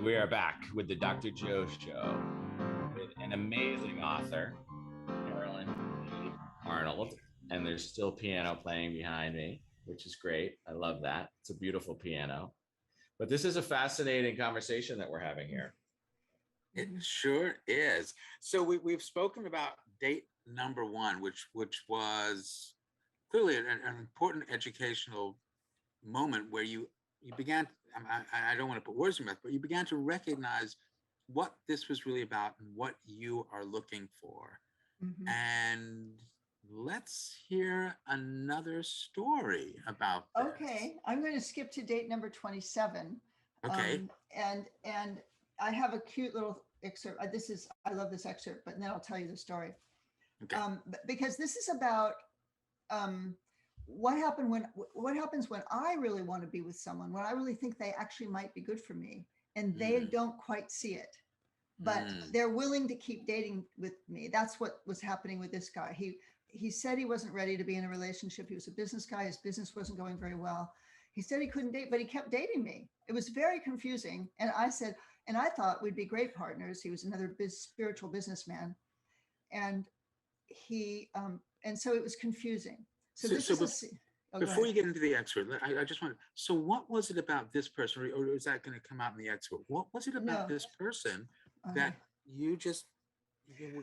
We are back with the Dr. Joe Show with an amazing author, Carolyn Lee Arnold, and there's still piano playing behind me, which is great. I love that. It's a beautiful piano. But this is a fascinating conversation that we're having here. It sure is. So we've spoken about date number one, which was clearly an important educational moment where you began, I don't want to put words in your mouth, but you began to recognize what this was really about and what you are looking for. Mm-hmm. And let's hear another story about this. Okay, I'm going to skip to date number 27. Okay. And I have a cute little excerpt. I love this excerpt, but then I'll tell you the story. Okay. Because this is about what happens when I really want to be with someone, when I really think they actually might be good for me, and they don't quite see it, but they're willing to keep dating with me. That's what was happening with this guy. He said he wasn't ready to be in a relationship. He was a business guy. His business wasn't going very well. He said he couldn't date, but he kept dating me. It was very confusing. And I said, and I thought we'd be great partners. He was another spiritual businessman. And and so it was confusing. Before you get into the excerpt, I just want to, so what was it about this person, or is that going to come out in the excerpt? What was it about this person that you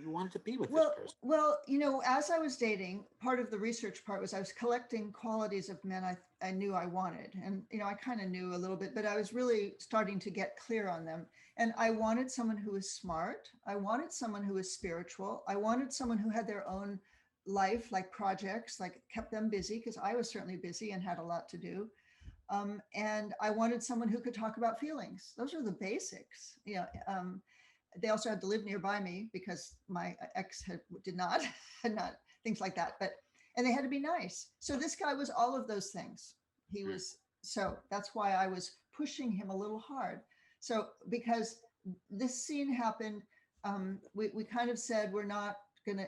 wanted to be with this person? Well, as I was dating, part of the research part was I was collecting qualities of men I knew I wanted. And, I kind of knew a little bit, but I was really starting to get clear on them. And I wanted someone who was smart. I wanted someone who was spiritual. I wanted someone who had their own life, like projects, like kept them busy, because I was certainly busy and had a lot to do. And I wanted someone who could talk about feelings. Those are the basics. They also had to live nearby me because my ex had not, things like that. And they had to be nice. So this guy was all of those things. He was, so that's why I was pushing him a little hard. So because this scene happened, we kind of said,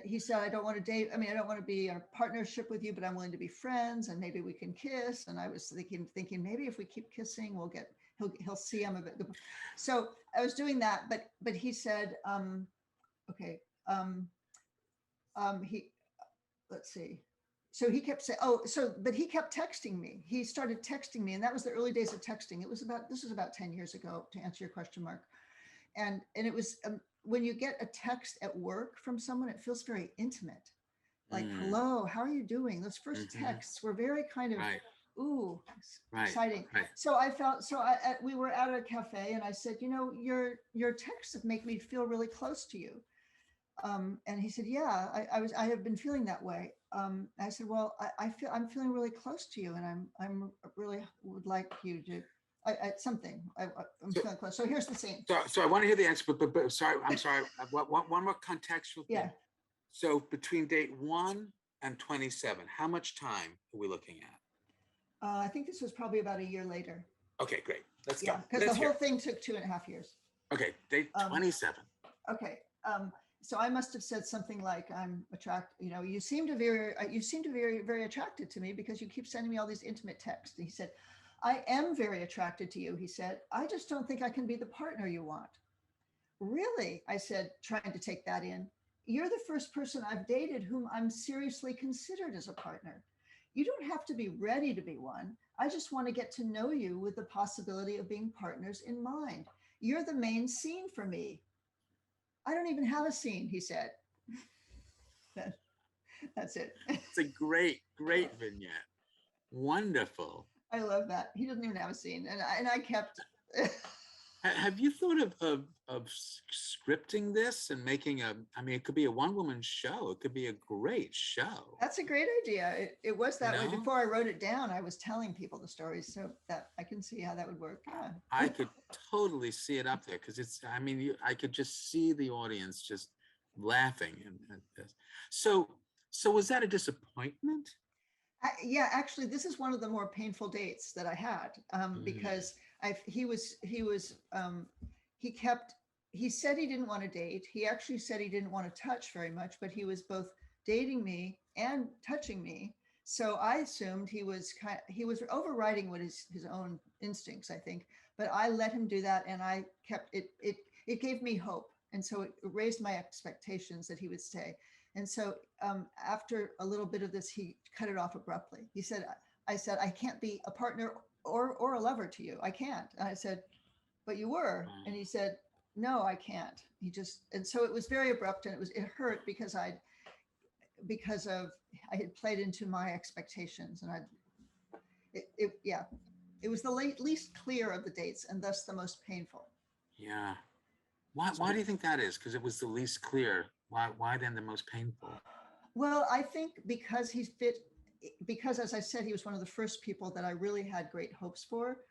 he said, I don't want to date. I mean, I don't want to be in a partnership with you, but I'm willing to be friends and maybe we can kiss. And I was thinking maybe if we keep kissing, he'll see I'm a bit. So I was doing that, but he said, let's see. So he kept saying, but he kept texting me. He started texting me, and that was the early days of texting. This was about 10 years ago, to answer your question, Mark. And it was, when you get a text at work from someone, it feels very intimate. Like, hello, how are you doing? Those first texts were very kind of, exciting. Right. So we were at a cafe and I said, your texts make me feel really close to you. And he said, yeah, I have been feeling that way. I said, well, I'm feeling really close to you, and I'm really would like you to, I'm feeling close. So here's the scene. So I want to hear the answer, but sorry, I'm sorry. One more contextual thing. Yeah. So between date 1 and 27, how much time are we looking at? I think this was probably about a year later. Okay, great. Let's go. Because the whole thing took 2.5 years. Okay, date 27. Okay. So I must have said something like, I'm attracted, you seem to be very, very attracted to me because you keep sending me all these intimate texts. And he said, I am very attracted to you. He said, I just don't think I can be the partner you want. Really? I said, trying to take that in. You're the first person I've dated whom I'm seriously considered as a partner. You don't have to be ready to be one. I just want to get to know you with the possibility of being partners in mind. You're the main scene for me. I don't even have a scene, he said. That's it. It's a great vignette. Wonderful. I love that. He doesn't even have a scene. And I kept. Have you thought of scripting this and making it could be a one-woman show. It could be a great show. That's a great idea. It was that way. Before I wrote it down, I was telling people the stories, so that I can see how that would work. Yeah. I could totally see it up there because I could just see the audience just laughing and this. So was that a disappointment? Yeah, actually, this is one of the more painful dates that I had because he said he didn't want to date. He actually said he didn't want to touch very much, but he was both dating me and touching me. So I assumed he was overriding what his own instincts, I think. But I let him do that, and I kept it. It gave me hope, and so it raised my expectations that he would stay. And so after a little bit of this, he cut it off abruptly. He said, "I said I can't be a partner or a lover to you. I can't." And I said, "But you were." And he said, "No, I can't." He just, and so it was very abrupt, and it hurt because I had played into my expectations, and yeah, it was the least clear of the dates, and thus the most painful. Yeah. Why do you think that is? Because it was the least clear. Why then the most painful? Well, I think because as I said, he was one of the first people that I really had great hopes for.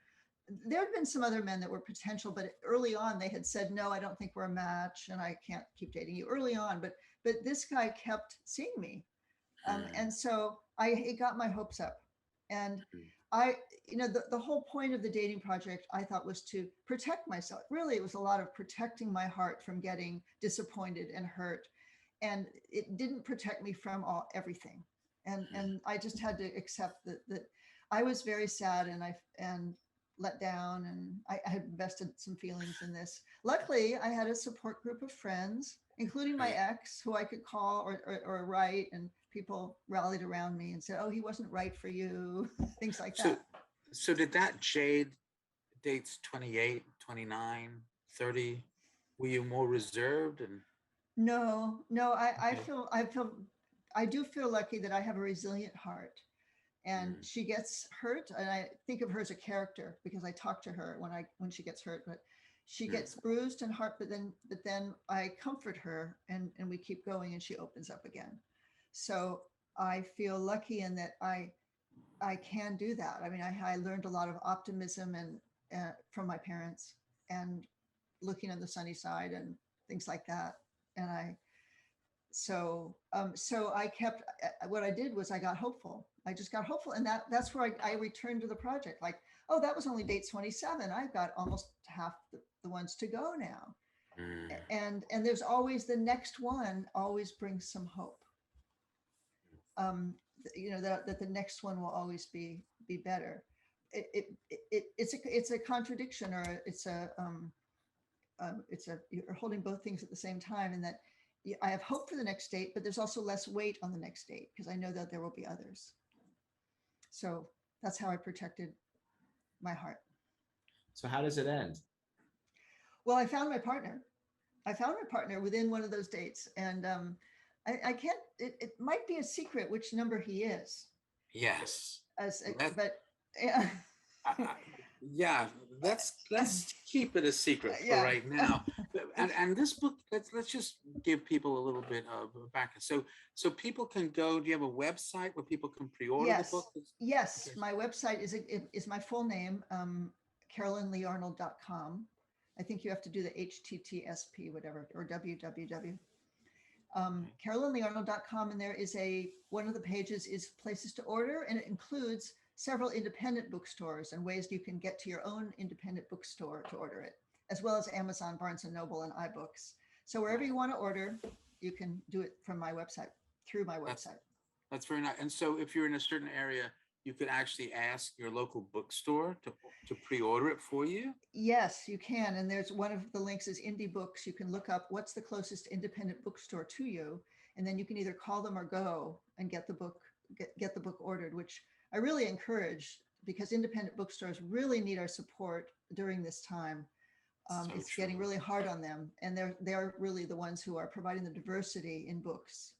There had been some other men that were potential, but early on they had said, "No, I don't think we're a match, and I can't keep dating you," early on. But this guy kept seeing me, and so it got my hopes up. And the whole point of the dating project, I thought, was to protect myself. Really, it was a lot of protecting my heart from getting disappointed and hurt, and it didn't protect me from everything. And I just had to accept that I was very sad and let down, and I had invested some feelings in this. Luckily, I had a support group of friends, including my ex, who I could call or write, and people rallied around me and said, "Oh, he wasn't right for you," things like that. So did that jade dates 28, 29, 30? Were you more reserved? And No, I do feel lucky that I have a resilient heart, and she gets hurt, and I think of her as a character because I talk to her when she gets hurt, but she gets bruised and hurt, but then I comfort her, and we keep going, and she opens up again. So I feel lucky in that I can do that. I mean, I learned a lot of optimism and from my parents, and looking on the sunny side and things like that. And so I kept, what I did was I got hopeful. I just got hopeful. And that's where I returned to the project. Like, oh, that was only date 27. I've got almost half the ones to go now. And there's always the next one always brings some hope. That the next one will always be better. It's a contradiction, or you're holding both things at the same time, and that I have hope for the next date, but there's also less weight on the next date because I know that there will be others. So that's how I protected my heart. So how does it end? Well, I found my partner. Within one of those dates, and I can't. It might be a secret which number he is. Yes. But yeah. Yeah, let's keep it a secret for right now. And this book, let's just give people a little bit of background. So people can go. Do you have a website where people can pre-order the book? Yes, okay. My website is my full name, carolynleearnold.com. I think you have to do the HTTPS whatever, or www. carolynleearnold.com, and there is one of the pages is places to order, and it includes several independent bookstores and ways you can get to your own independent bookstore to order it, as well as Amazon, Barnes & Noble, and iBooks. So wherever you want to order, you can do it from my website, through my website. That's very nice. And so if you're in a certain area, you could actually ask your local bookstore to pre-order it for you? Yes, you can. And there's one of the links is Indie Books. You can look up what's the closest independent bookstore to you, and then you can either call them or go and get the book ordered, which I really encourage, because independent bookstores really need our support during this time. It's getting really hard on them, and they're really the ones who are providing the diversity in books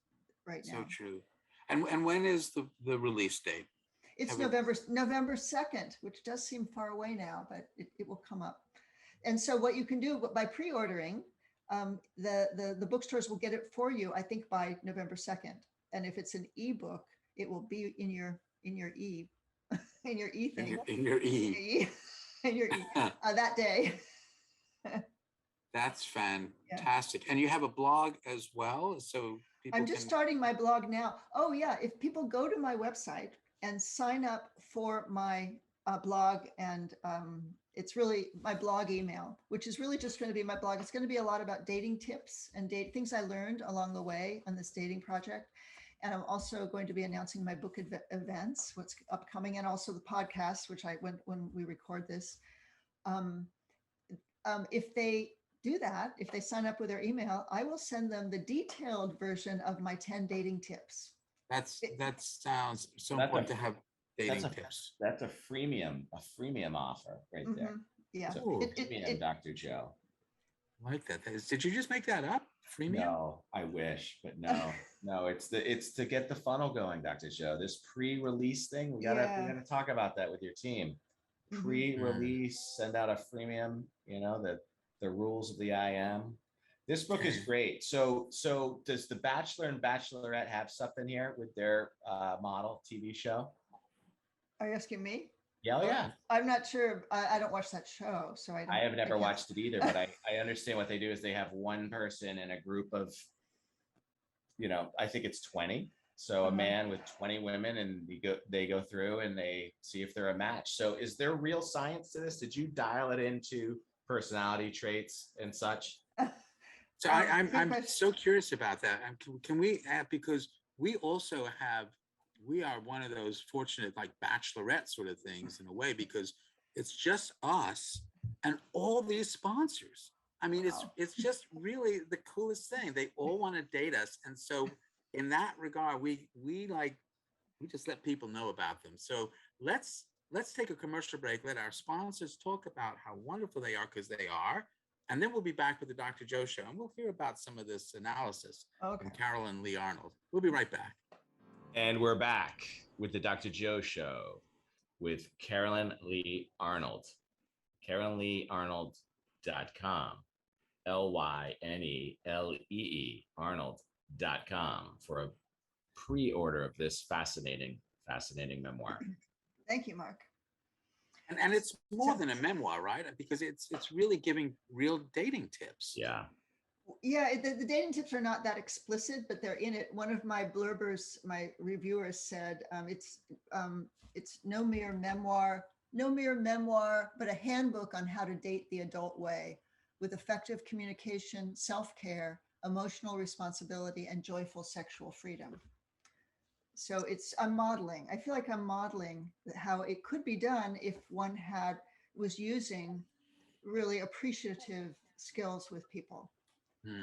right now. So true. And when is the release date? It's November 2nd, which does seem far away now, but it will come up. And so what you can do by pre-ordering, the bookstores will get it for you, I think, by November 2nd. And if it's an ebook, it will be in your e thing. In your e. That day. That's fantastic. Yeah. And you have a blog as well, so people I'm just starting my blog now. Oh yeah, if people go to my website and sign up for my blog, and it's really my blog email, which is really just going to be my blog. It's going to be a lot about dating tips and things I learned along the way on this dating project. And I'm also going to be announcing my book events, what's upcoming, and also the podcast, which I went when we record this. Um, if they do that, if they sign up with their email, I will send them the detailed version of my 10 dating tips. That sounds so That's important a- to have That's dating a tips. that's a freemium offer right there. Yeah. It's a Ooh. freemium, Dr. Joe. I like that. Did you just make that up? Freemium? No, I wish, but no. It's to get the funnel going, Dr. Joe. This pre-release thing, we gotta talk about that with your team. Pre-release, send out a freemium. The rules of the IM. This book is great. So does the Bachelor and Bachelorette have something here with their model TV show? Are you asking me? Yeah, yeah. I'm not sure. I don't watch that show, so I don't. I have never watched it either, but I understand what they do is they have one person in a group of, I think it's 20. So a man with 20 women, and they go through and they see if they're a match. So is there real science to this? Did you dial it into personality traits and such? So I'm so curious about that. Can we add, because we also we are one of those fortunate like bachelorette sort of things in a way, because it's just us and all these sponsors. I mean, it's just really the coolest thing. They all want to date us. And so in that regard, we just let people know about them. So let's take a commercial break. Let our sponsors talk about how wonderful they are, because they are. And then we'll be back with the Dr. Joe Show, and we'll hear about some of this analysis from Carolyn Lee Arnold. We'll be right back. And we're back with the Dr. Joe Show with Carolyn Lee Arnold. CarolynLeeArnold.com. LYNELEE Arnold.com for a pre-order of this fascinating memoir. Thank you, Mark. And it's more than a memoir, right? Because it's really giving real dating tips. Yeah. Yeah, the dating tips are not that explicit, but they're in it. One of my blurbers, my reviewers said, it's no mere memoir, but a handbook on how to date the adult way with effective communication, self-care, emotional responsibility, and joyful sexual freedom. So I'm modeling. I feel like I'm modeling how it could be done if one was using really appreciative skills with people. Do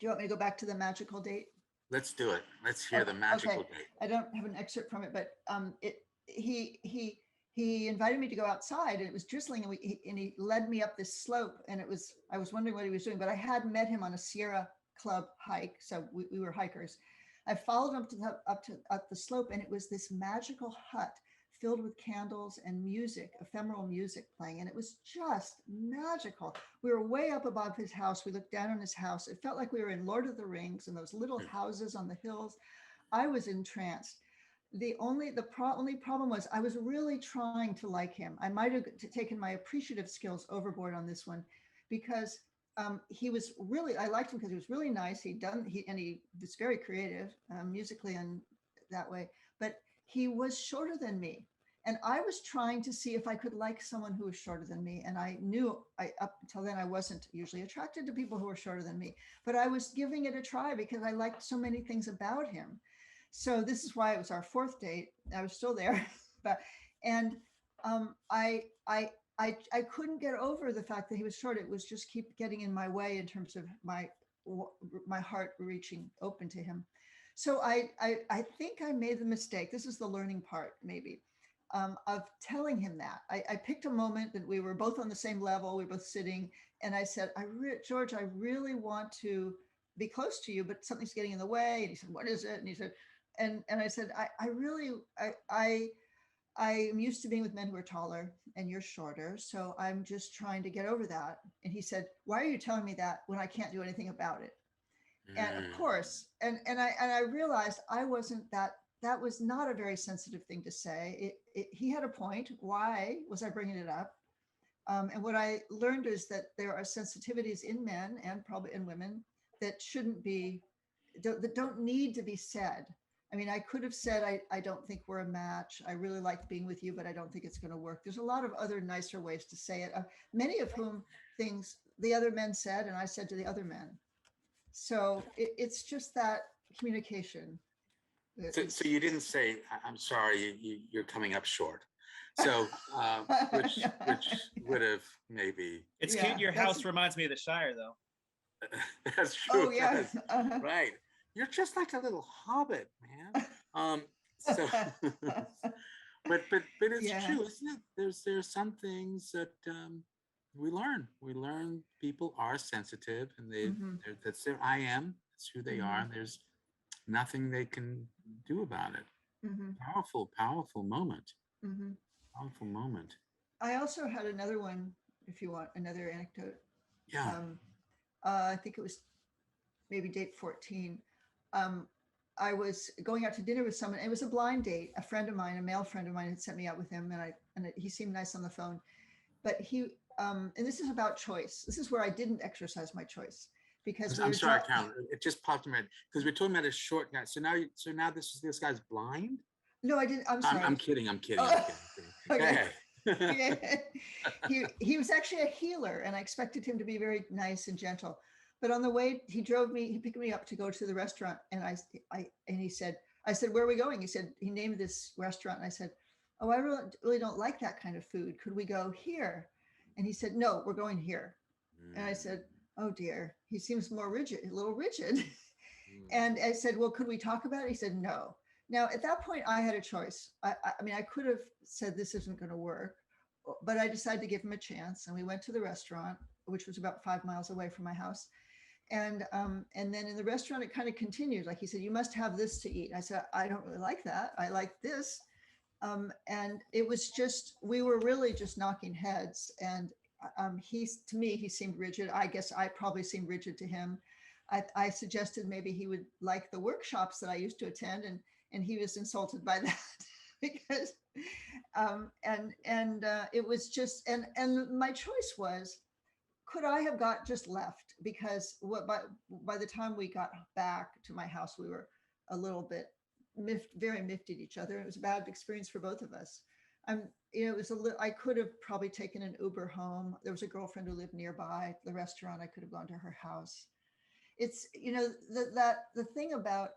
you want me to go back to the magical date? Let's do it. Let's hear the magical date. I don't have an excerpt from it, but he invited me to go outside, and it was drizzling, and he led me up this slope, and I was wondering what he was doing, but I had met him on a Sierra Club hike, so we were hikers. I followed him up the slope, and it was this magical hut filled with candles and music, ephemeral music playing. And it was just magical. We were way up above his house. We looked down on his house. It felt like we were in Lord of the Rings and those little houses on the hills. I was entranced. The only problem was I was really trying to like him. I might have taken my appreciative skills overboard on this one, because he was really, I liked him because he was really nice. He was very creative musically and that way, but he was shorter than me. And I was trying to see if I could like someone who was shorter than me. And I knew up until then, I wasn't usually attracted to people who were shorter than me, but I was giving it a try because I liked so many things about him. So this is why it was our fourth date. I was still there, I couldn't get over the fact that he was short. It was just keep getting in my way in terms of my heart reaching open to him. So I think I made the mistake. This is the learning part, maybe, of telling him that. I picked a moment that we were both on the same level. We were both sitting, and I said, George, I really want to be close to you, but something's getting in the way. And he said, what is it? And he said, and I said, I'm used to being with men who are taller, and you're shorter. So I'm just trying to get over that. And he said, why are you telling me that when I can't do anything about it? And of course, and I realized I wasn't that was not a very sensitive thing to say. He had a point. Why was I bringing it up? And what I learned is that there are sensitivities in men and probably in women that that don't need to be said. I mean, I could have said, I don't think we're a match. I really like being with you, but I don't think it's going to work. There's a lot of other nicer ways to say it, many of whom things the other men said, and I said to the other men. So it's just that communication. So you didn't say, I'm sorry, you're coming up short. So, which would have maybe. It's Yeah, cute. Your that's- house reminds me of The Shire, though. That's true. Oh yeah. it does. Right. You're just like a little hobbit, man. So, but it's Yeah. true, isn't it? There's some things that we learn. We learn people are sensitive, and Mhm. that's their I am. That's who they are, Mhm. and there's nothing they can do about it. Mhm. Powerful moment. Mhm. Powerful moment. I also had another one, if you want another anecdote. Yeah. I think it was maybe date 14. I was going out to dinner with someone. It was a blind date. A friend of mine, a male friend of mine, had sent me out with him, and he seemed nice on the phone. But and this is about choice. This is where I didn't exercise my choice because I'm sorry, Carolyn. It just popped in my head because we're talking about a short guy. So now this guy's blind. No, I didn't. I'm sorry. I'm kidding. I'm kidding. Oh, Go okay. ahead. He was actually a healer, and I expected him to be very nice and gentle. But on the way, he picked me up to go to the restaurant, and I said, where are we going? He named this restaurant, and I said, oh, I really don't like that kind of food. Could we go here? And he said, no, we're going here. And I said, oh dear, he seems more rigid, a little rigid. And I said, well, could we talk about it? He said, no. Now, at that point, I had a choice. I mean, I could have said this isn't going to work, but I decided to give him a chance. And we went to the restaurant, which was about 5 miles away from my house. And then in the restaurant, it kind of continued. Like he said, you must have this to eat. I said, I don't really like that. I like this. And it was just, we were really just knocking heads. And to me, he seemed rigid. I guess I probably seemed rigid to him. I suggested maybe he would like the workshops that I used to attend, and he was insulted by that because, it was just, and my choice was, could I have just left? Because by the time we got back to my house, we were a little bit very miffed at each other. It was a bad experience for both of us. It was I could have probably taken an Uber home. There was a girlfriend who lived nearby the restaurant. I could have gone to her house. It's, the thing about,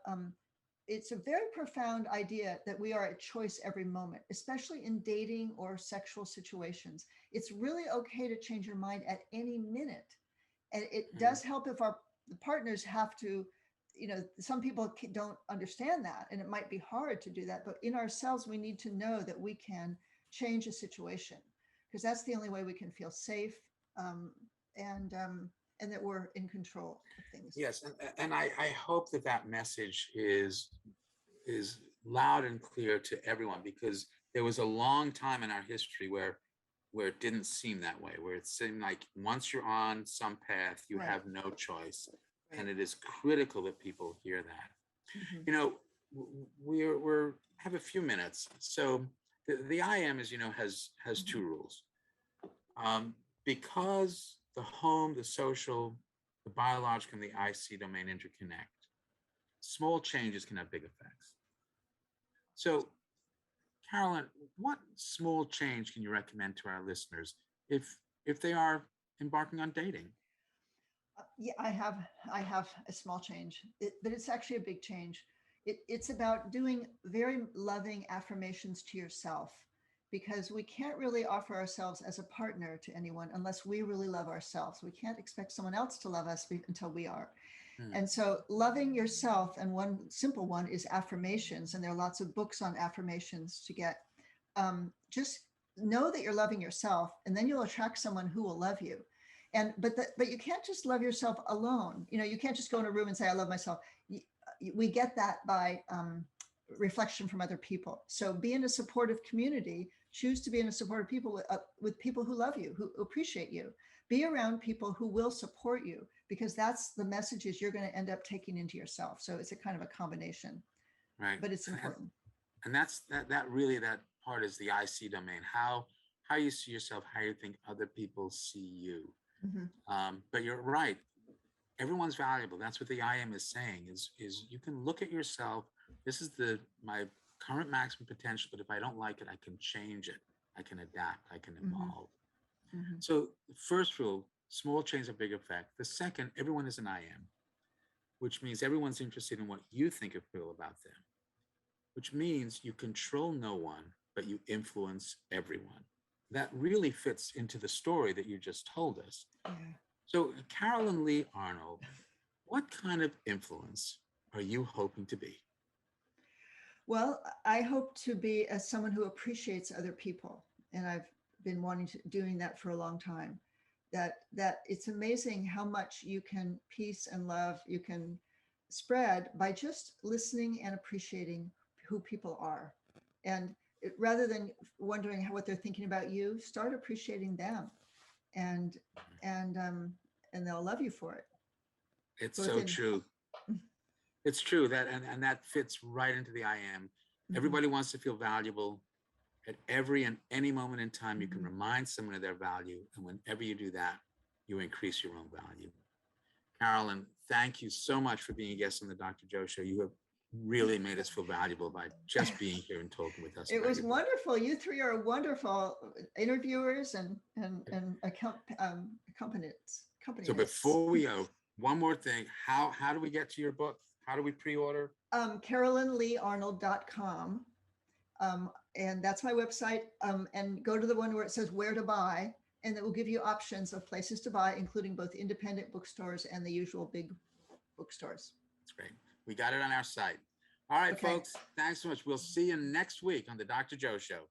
it's a very profound idea that we are at choice every moment, especially in dating or sexual situations. It's really okay to change your mind at any minute. And it does help if the partners have to, some people don't understand that, and it might be hard to do that, but in ourselves, we need to know that we can change a situation, because that's the only way we can feel safe, and that we're in control of things. Yes, and I hope that message is loud and clear to everyone, because there was a long time in our history where it didn't seem that way, where it seemed like once you're on some path, you Right. have no choice. Right. And it is critical that people hear that. Mhm. We're have a few minutes. So the IM, as you know, has two rules. Because the home, the social, the biological, and the IC domain interconnect, small changes can have big effects. So, Carolyn, what small change can you recommend to our listeners if they are embarking on dating? Yeah, I have a small change, but it's actually a big change. It's about doing very loving affirmations to yourself, because we can't really offer ourselves as a partner to anyone unless we really love ourselves. We can't expect someone else to love us until we are. And so loving yourself, and one simple one is affirmations. And there are lots of books on affirmations to get. Just know that you're loving yourself, and then you'll attract someone who will love you. But you can't just love yourself alone. You can't just go in a room and say, I love myself. We get that by reflection from other people. So be in a supportive community. Choose to be in a supportive people with people who love you, who appreciate you. Be around people who will support you, because that's the messages you're going to end up taking into yourself. So it's a kind of a combination, Right. but it's important. And that's that really, that part is the IC domain, how you see yourself, how you think other people see you. Mm-hmm. But you're right. Everyone's valuable. That's what the IM is saying, is you can look at yourself. This is my current maximum potential, but if I don't like it, I can change it. I can adapt. I can evolve. Mm-hmm. So the first rule, small change have big effect. The second, everyone is an IM. which means everyone's interested in what you think or feel about them, which means you control no one, but you influence everyone. That really fits into the story that you just told us. Yeah. So, Carolyn Lee Arnold, what kind of influence are you hoping to be? Well, I hope to be as someone who appreciates other people, and I've been doing that for a long time. That it's amazing how much you can peace and love you can spread by just listening and appreciating who people are, and rather than wondering what they're thinking about you, start appreciating them, and and um, and they'll love you for it. It's Both so in true. It's true that, and that fits right into the I am. Everybody wants to feel valuable. At every and any moment in time, you can remind someone of their value. And whenever you do that, you increase your own value. Carolyn, thank you so much for being a guest on the Dr. Joe Show. You have really made us feel valuable by just being here and talking with us. It was wonderful. You three are wonderful interviewers and accompanists. So before we go, one more thing. How do we get to your book? How do we pre-order? CarolynLeeArnold.com. And that's my website. And go to the one where it says where to buy, and it will give you options of places to buy, including both independent bookstores and the usual big bookstores. That's great. We got it on our site. All right, Okay. folks, thanks so much. We'll see you next week on the Dr. Joe Show.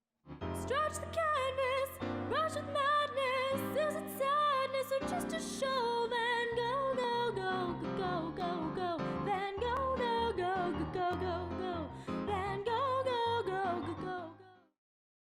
Stretch the canvas, brush with my